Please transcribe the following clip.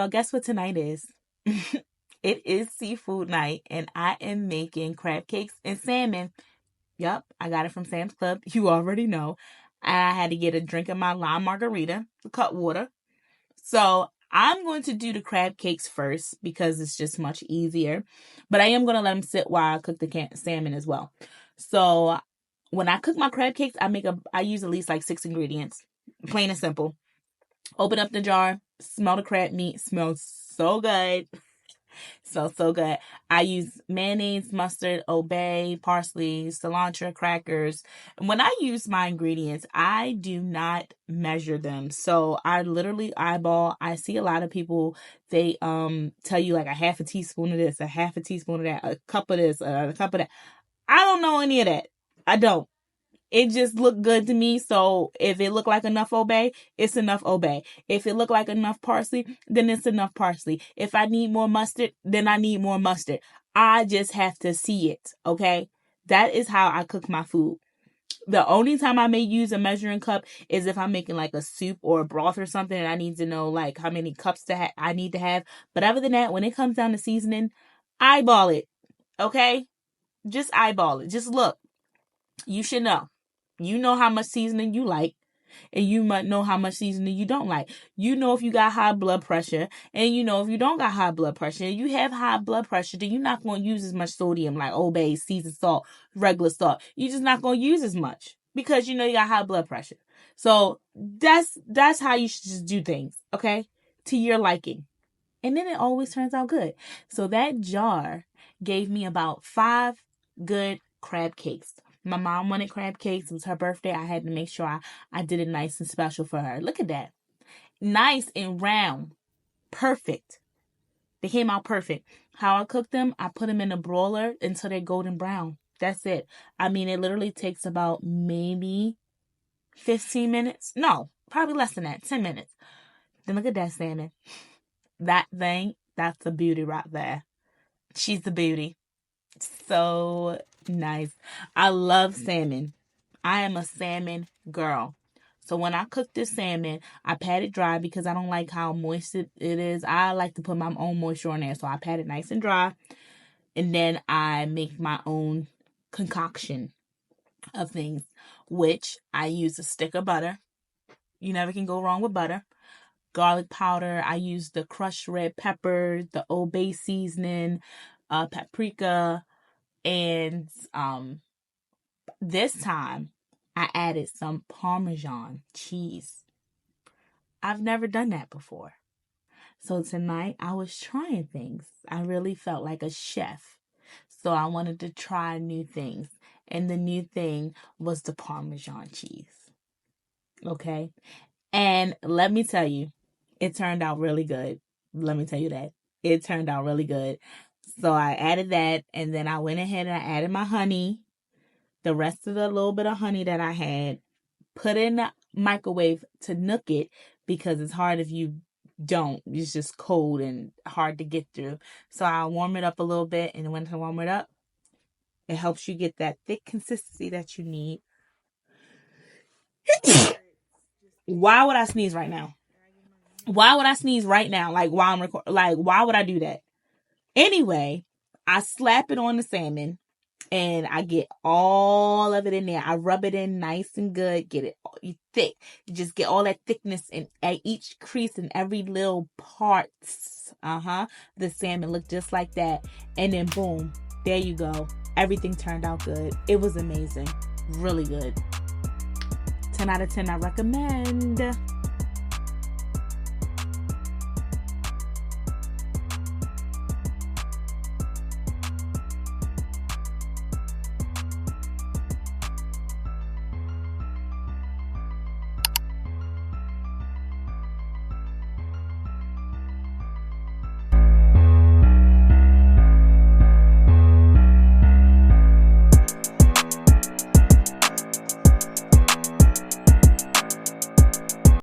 y'all, guess what tonight is? It is seafood night, and I am making crab cakes and salmon. Yup, I got it from Sam's Club. You already know. I had to get a drink of my lime margarita, cut water. So I'm going to do the crab cakes first because it's just much easier. But I am going to let them sit while I cook the salmon as well. So when I cook my crab cakes, I use at least like 6 ingredients. Plain and simple. Open up the jar, smell the crab meat, smells so good. Smells so good. I use mayonnaise, mustard, obey, parsley, cilantro, crackers. When I use my ingredients, I do not measure them. So I literally eyeball. I see a lot of people, they tell you like a half a teaspoon of this, a half a teaspoon of that, a cup of this, a cup of that. I don't know any of that. I don't. It just looked good to me. So if it looked like enough obey, it's enough obey. If it looked like enough parsley, then it's enough parsley. If I need more mustard, then I need more mustard. I just have to see it. Okay. That is how I cook my food. The only time I may use a measuring cup is if I'm making like a soup or a broth or something and I need to know like how many cups I need to have. But other than that, when it comes down to seasoning, eyeball it. Okay. Just eyeball it. Just look. You should know. You know how much seasoning you like, and you might know how much seasoning you don't like. You know if you got high blood pressure, and you know if you don't got high blood pressure. If you have high blood pressure, then you're not going to use as much sodium like Old Bay, seasoned salt, regular salt. You're just not going to use as much because you know you got high blood pressure. So that's how you should just do things, okay? To your liking. And then it always turns out good. So that jar gave me about 5 good crab cakes. My mom wanted crab cakes. It was her birthday. I had to make sure I did it nice and special for her. Look at that. Nice and round. Perfect. They came out perfect. How I cooked them, I put them in a broiler until they're golden brown. That's it. I mean, it literally takes about maybe 15 minutes. No, probably less than that. 10 minutes. Then look at that salmon. That thing, that's a beauty right there. She's the beauty. So nice. I love salmon. I am a salmon girl. So when I cook this salmon, I pat it dry because I don't like how moist it is. I like to put my own moisture on there. So I pat it nice and dry. And then I make my own concoction of things, which I use a stick of butter. You never can go wrong with butter. Garlic powder. I use the crushed red pepper, the Old Bay seasoning, paprika, and this time I added some Parmesan cheese. I've never done that before. So tonight I was trying things. I really felt like a chef. So I wanted to try new things. And the new thing was the Parmesan cheese. Okay? And let me tell you, it turned out really good. Let me tell you that. It turned out really good. So I added that, and then I went ahead and I added my honey, the rest of the little bit of honey that I had, put in the microwave to nook it because it's hard if you don't. It's just cold and hard to get through. So I warm it up a little bit, and when I warm it up, it helps you get that thick consistency that you need. Why would I sneeze right now? Why would I sneeze right now? Like while I'm recording? Like why would I do that? Anyway, I slap it on the salmon and I get all of it in there. I rub it in nice and good. Get it thick. You just get all that thickness in at each crease and every little parts. The salmon look just like that. And then boom, there you go. Everything turned out good. It was amazing. Really good. 10 out of 10 I recommend.